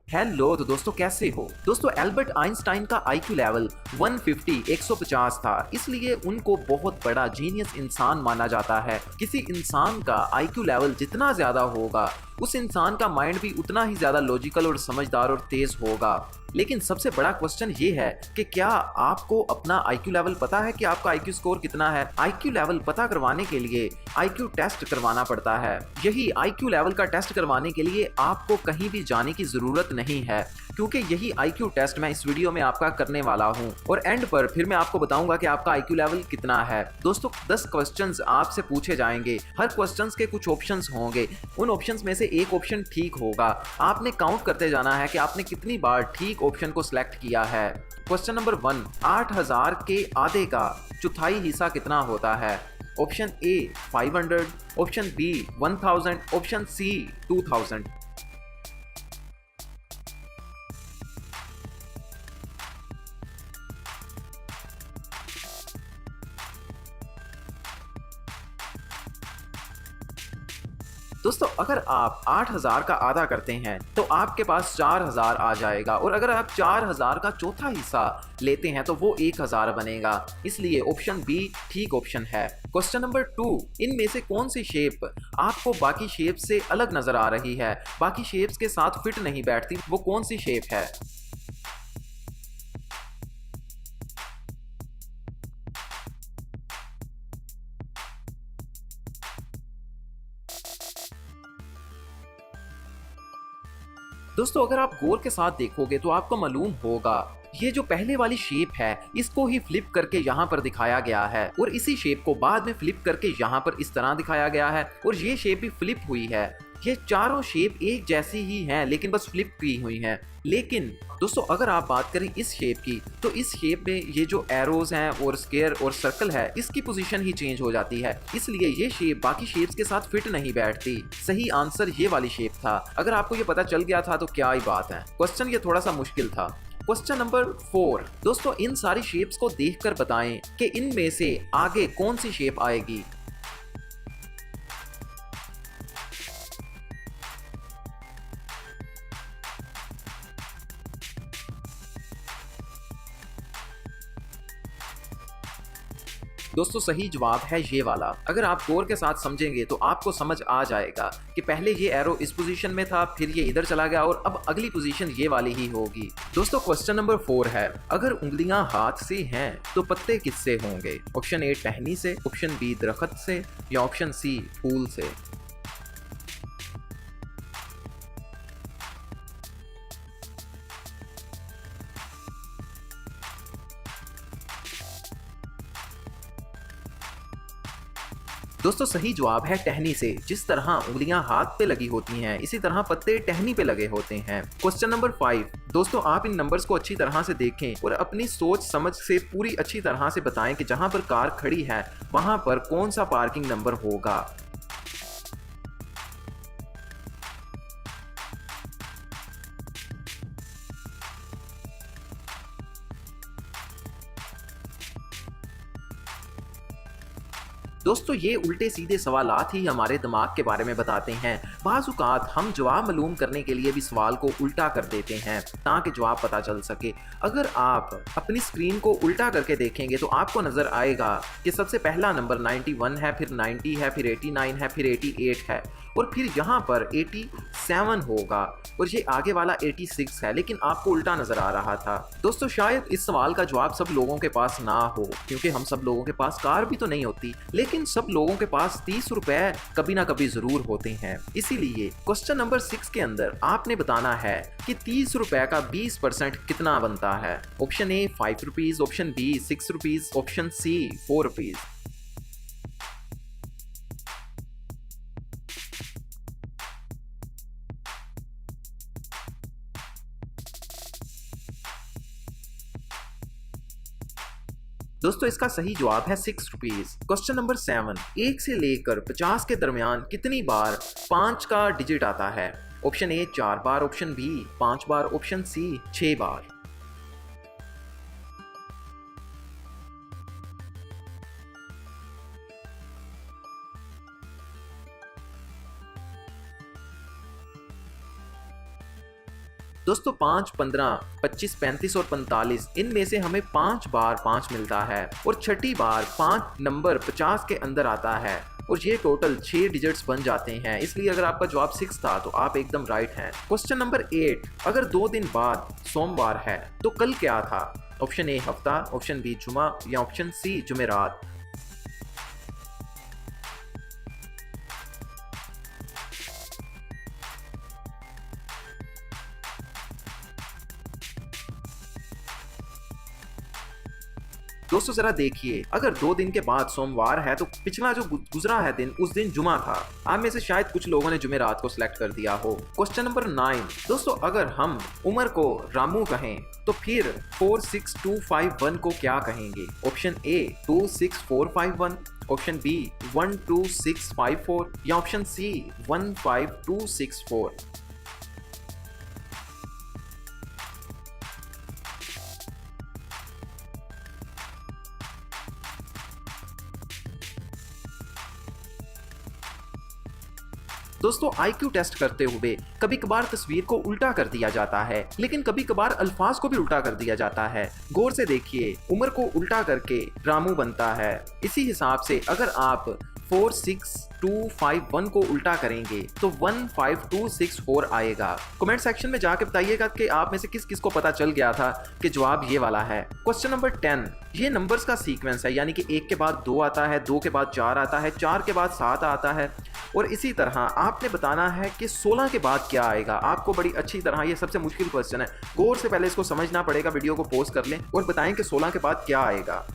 Hello तो दोस्तों, कैसे हो दोस्तों। एल्बर्ट आइंस्टाइन का आईक्यू लेवल 150 था, इसलिए उनको बहुत बड़ा जीनियस इंसान माना जाता है। किसी इंसान का आईक्यू लेवल जितना ज्यादा होगा, उस इंसान का माइंड भी उतना ही ज्यादा लॉजिकल और समझदार और तेज होगा। लेकिन सबसे बड़ा क्वेश्चन ये है कि क्या आपको अपना आईक्यू लेवल पता है कि आपका आईक्यू स्कोर कितना है। आईक्यू लेवल पता करवाने के लिए आईक्यू टेस्ट करवाना पड़ता है। यही आईक्यू लेवल का टेस्ट करवाने के लिए आपको कहीं भी जाने की जरूरत नहीं है, क्योंकि यही आईक्यू टेस्ट मैं इस वीडियो में आपका करने वाला हूं। और एंड पर फिर मैं आपको बताऊंगा कि आपका आईक्यू लेवल कितना है। दोस्तों 10 क्वेश्चंस आपसे पूछे जाएंगे। हर क्वेश्चंस के कुछ ऑप्शंस होंगे, उन ऑप्शंस में से एक ऑप्शन ठीक होगा। आपने काउंट करते जाना है कि आपने कितनी बार ठीक ऑप्शन को सिलेक्ट किया है। क्वेश्चन नंबर 1, 8000 के आधे का चौथाई हिस्सा कितना होता है। Option A 500, option B 1000, option C 2000। दोस्तों अगर आप 8000 का आधा करते हैं तो आपके पास 4000 आ जाएगा, और अगर आप 4000 का चौथा हिस्सा लेते हैं तो वो 1000 बनेगा। इसलिए ऑप्शन बी ठीक ऑप्शन है। क्वेश्चन नंबर 2, इनमें से कौन सी शेप आपको बाकी शेप से अलग नजर आ रही है, बाकी शेप्स के साथ फिट नहीं बैठती, वो कौन सी शेप है। दोस्तों अगर आप गौर के साथ देखोगे तो आपको मालूम होगा, ये जो पहले वाली शेप है इसको ही फ्लिप करके यहाँ पर दिखाया गया है, और इसी शेप को बाद में फ्लिप करके यहाँ पर इस तरह दिखाया गया है, और ये शेप भी फ्लिप हुई है। ये चारों शेप एक जैसी ही हैं, लेकिन बस फ्लिप की हुई हैं। लेकिन दोस्तों अगर आप बात करें इस शेप की, तो इस शेप में ये जो एरोज हैं और स्क्वायर और सर्कल है, इसकी पोजीशन ही चेंज हो जाती है। इसलिए ये शेप बाकी शेप्स के साथ फिट नहीं बैठती। सही आंसर ये वाली शेप था। अगर आपको ये पता चल गया था तो क्या ही बात है। क्वेश्चन ये थोड़ा सा मुश्किल था। क्वेश्चन नंबर 4, दोस्तों इन सारी शेप्स को देखकर बताएं कि इनमें से आगे कौन सी शेप आएगी। दोस्तों सही जवाब है ये वाला। अगर आप गौर के साथ समझेंगे तो आपको समझ आ जाएगा कि पहले ये एरो इस पोजीशन में था, फिर ये इधर चला गया, और अब अगली पोजीशन ये वाली ही होगी। दोस्तों क्वेश्चन नंबर 4 है, अगर उंगलियां हाथ से हैं तो पत्ते किससे होंगे। ऑप्शन ए टहनी से, ऑप्शन बी दरख्त से, या ऑप्शन सी फूल से। दोस्तों सही जवाब है टहनी से। जिस तरह उंगलियां हाथ पे लगी होती हैं, इसी तरह पत्ते टहनी पे लगे होते हैं। क्वेश्चन नंबर 5, दोस्तों आप इन नंबर्स को अच्छी तरह से देखें और अपनी सोच समझ से पूरी अच्छी तरह से बताएं कि जहां पर कार खड़ी है वहां पर कौन सा पार्किंग नंबर होगा। दोस्तों ये उल्टे सीधे सवालात ही हमारे दिमाग के बारे में बताते हैं। बाज़-औक़ात हम जवाब मालूम करने के लिए भी सवाल को उल्टा कर देते हैं ताकि जवाब पता चल सके। अगर आप अपनी स्क्रीन को उल्टा करके देखेंगे तो आपको नज़र आएगा कि सबसे पहला नंबर 91 है, फिर 90 है, फिर 89 है, फिर 88 है, और फिर यहाँ पर 87 होगा, और ये आगे वाला 86 है, लेकिन आपको उल्टा नज़र आ रहा था। दोस्तों शायद इस सवाल का जवाब सब लोगों के पास ना हो, क्योंकि हम सब लोगों के पास कार भी तो नहीं होती, लेकिन सब लोगों के पास 30 रुपए कभी ना कभी जरूर होते हैं। इसीलिए क्वेश्चन नंबर 6 के अंदर आपने बताना है कि 30 रुपए का 20% कितना बनता है। Option A 5 rupees, option B 6 rupees, option C 4 rupees. दोस्तों इसका सही जवाब है 6 रुपीज। क्वेश्चन नंबर 7, 1 से लेकर 50 के दरमियान कितनी बार 5 का डिजिट आता है। ऑप्शन ए 4 बार, ऑप्शन बी 5 बार, ऑप्शन सी 6 बार। दोस्तों 5, 15, 25, 35 और 45 इनमें से हमें 5 बार 5 मिलता है और छठी बार 5 नंबर 50 के अंदर आता है और ये टोटल 6 डिजिट्स बन जाते हैं। इसलिए अगर आपका जवाब 6 था तो आप एकदम राइट हैं। क्वेश्चन नंबर 8, अगर 2 दिन बाद सोमवार है तो कल क्या था? ऑप्शन ए हफ्ता, ऑप्शन बी जुमा या ऑप्शन सी जुमेरात। दोस्तों जरा देखिए, अगर 2 दिन के बाद सोमवार है तो पिछला जो गुजरा है दिन, उस दिन जुमा था। आप में से शायद कुछ लोगों ने जुमेरात को सिलेक्ट कर दिया हो। क्वेश्चन नंबर 9, दोस्तों अगर हम उमर को रामू कहें तो फिर 46251 को क्या कहेंगे? ऑप्शन ए 26451, ऑप्शन बी 12654 या ऑप्शन सी 15264। दोस्तों IQ टेस्ट करते हुए कभी कभार तस्वीर को उल्टा कर दिया जाता है, लेकिन कभी कभार अल्फाज को भी उल्टा कर दिया जाता है। गौर से देखिए, उमर को उल्टा करके रामू बनता है। इसी हिसाब से अगर आप 46251 को उल्टा करेंगे तो 15264 आएगा। कमेंट सेक्शन में जाके बताइएगा कि आप में से किस किस को पता चल गया था कि जवाब ये वाला है। क्वेश्चन नंबर 10, ये नंबर्स का सीक्वेंस है, यानी कि 1 के बाद 2 आता है, 2 के बाद 4 आता है, 4 के बाद 7 आता है और इसी तरह आपने बताना है कि 16 के बाद क्या आएगा। आपको बड़ी अच्छी तरह, ये सबसे मुश्किल क्वेश्चन है, गौर से पहले इसको समझना पड़ेगा। वीडियो को पॉज कर लें और बताएं कि 16 के बाद क्या आएगा।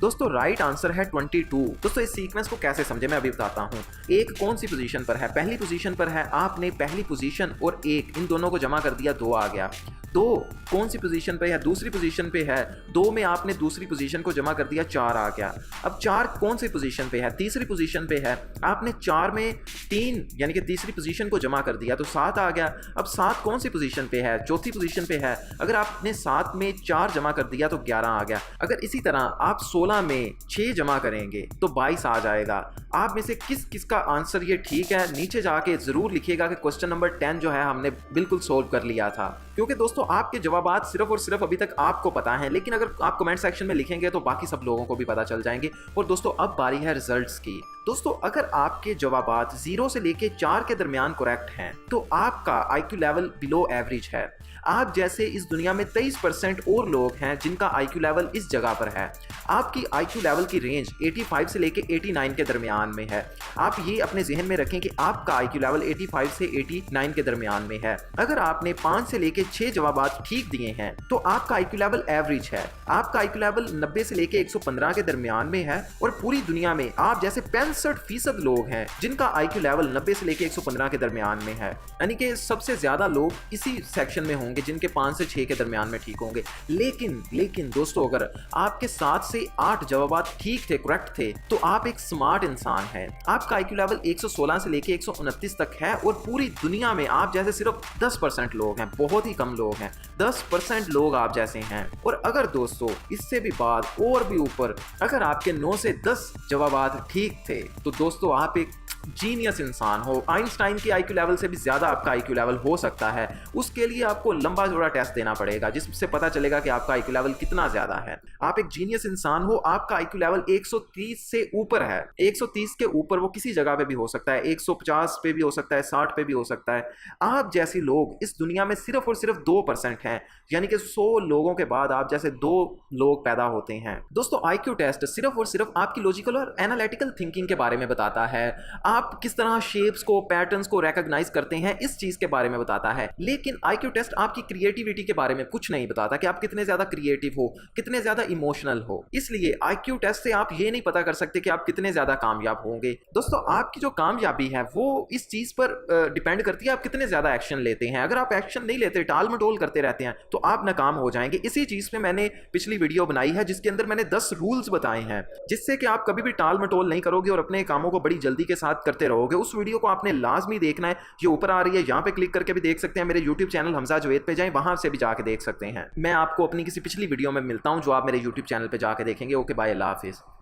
दोस्तों राइट आंसर है 22। दोस्तों इस सीक्वेंस को कैसे समझे मैं अभी बताता हूँ। एक कौन सी पोजीशन पर है? पहली पोजीशन पर है, आपने पहली पोजीशन और एक इन दोनों को जमा कर दिया, 2 आ गया। 2 कौन सी पोजीशन पे है? दूसरी पोजीशन पे है, 2 में आपने दूसरी पोजीशन को जमा कर दिया, 4 आ गया। अब 4 कौन सी पोजीशन पे है? तीसरी पोजीशन पे है, आपने 4 में 3 यानी कि तीसरी पोजीशन को जमा कर दिया तो 7 आ गया। अब 7 कौन सी पोजीशन पे है? चौथी पोजीशन पे है, अगर आपने 7 में 4 जमा कर दिया तो 11 आ गया। अगर इसी तरह आप 16 में 6 जमा करेंगे तो 22 आ जाएगा। आप में से किस किस का आंसर ये ठीक है, नीचे जाके जरूर लिखिएगा कि क्वेश्चन नंबर 10 जो है हमने बिल्कुल सोल्व कर लिया था। क्योंकि दोस्तों आपके जवाबात सिर्फ और सिर्फ अभी तक आपको पता है, लेकिन अगर आप कमेंट सेक्शन में लिखेंगे तो बाकी सब लोगों को भी पता चल जाएंगे। और दोस्तों अब बारी है रिजल्ट्स की। दोस्तों अगर आपके जवाबात 0 से लेके 4 के दरमियान करेक्ट हैं तो आपका IQ लेवल बिलो एवरेज है। आप जैसे इस दुनिया में 23% और लोग हैं जिनका IQ लेवल इस जगह पर है। आपकी IQ लेवल की रेंज 85 से लेके 89 के दरमियान में है। आप ये अपने जहन में रखें कि आपका IQ लेवल 85 से 89 के दरमियान में है। अगर आपने 5 से लेके 6 जवाबात ठीक दिए हैं तो आपका IQ लेवल एवरेज है। आपका IQ लेवल 90 से लेके 115 के दरमियान में है और पूरी दुनिया में आप जैसे 65% लोग हैं जिनका IQ लेवल 90 से लेके 115 के दरमियान में है। यानी कि सबसे ज्यादा लोग इसी सेक्शन में होंगे जिनके 5 से 6 के दरमियान में ठीक होंगे। लेकिन दोस्तों अगर आपके 7 से 8 जवाबात ठीक थे, करेक्ट थे, तो आप एक स्मार्ट इंसान हैं। आपका IQ लेवल 116 से लेके 129 तक है और पूरी दुनिया में आप जैसे सिर्फ 10% लोग हैं, बहुत ही कम लोग हैं। 10% लोग आप जैसे हैं। और अगर दोस्तों इससे भी बात और भी ऊपर, अगर आपके 9 से 10 जवाबात ठीक थे तो दोस्तों आप एक जीनियस इंसान हो। आइंस्टाइन की IQ लेवल से भी ज्यादा आपका IQ लेवल हो सकता है। उसके लिए आपको लंबा चौड़ा टेस्ट देना पड़ेगा जिससे पता चलेगा कि आपका IQ लेवल कितना ज्यादा है। आप एक जीनियस इंसान हो, आपका IQ लेवल 130 से ऊपर है। 130 के ऊपर वो किसी जगह पे भी हो सकता है, 150 पे भी हो सकता है, 60 पे भी हो सकता है। आप जैसे लोग इस दुनिया में सिर्फ और सिर्फ 2% हैं, यानी कि 100 लोगों के बाद आप जैसे 2 लोग पैदा होते हैं। दोस्तों IQ टेस्ट सिर्फ और सिर्फ आपकी लॉजिकल और एनालिटिकल थिंकिंग के बारे में बताता है। आप किस तरह शेप्स को, पैटर्न्स को रिकॉग्नाइज करते हैं, इस चीज के बारे में बताता है। लेकिन IQ टेस्ट आपकी क्रिएटिविटी के बारे में कुछ नहीं बताता कि आप कितने ज्यादा क्रिएटिव हो, कितने ज्यादा इमोशनल हो। इसलिए IQ टेस्ट से आप ये नहीं पता कर सकते कि आप कितने ज्यादा कामयाब होंगे। दोस्तों आपकी जो कामयाबी है वो इस चीज पर डिपेंड करती है आप कितने ज्यादा एक्शन लेते हैं। अगर आप एक्शन नहीं लेते, टाल मटोल करते रहते हैं, तो आप नाकाम हो जाएंगे। इसी चीज पे मैंने पिछली वीडियो बनाई है जिसके अंदर मैंने 10 रूल्स बताए हैं जिससे कि आप कभी भी टाल मटोल नहीं करोगे और अपने कामों को बड़ी जल्दी के साथ बात करते रहोगे। उस वीडियो को आपने लाजमी देखना है, ये ऊपर आ रही है, यहाँ पे क्लिक करके भी देख सकते हैं। मेरे यूट्यूब चैनल हमजा जवेद पे जाएं, वहां से भी जाके देख सकते हैं। मैं आपको अपनी किसी पिछली वीडियो में मिलता हूँ जो आप मेरे यूट्यूब चैनल पे जाके देखेंगे। ओके बाय, अल्लाह हाफिज़।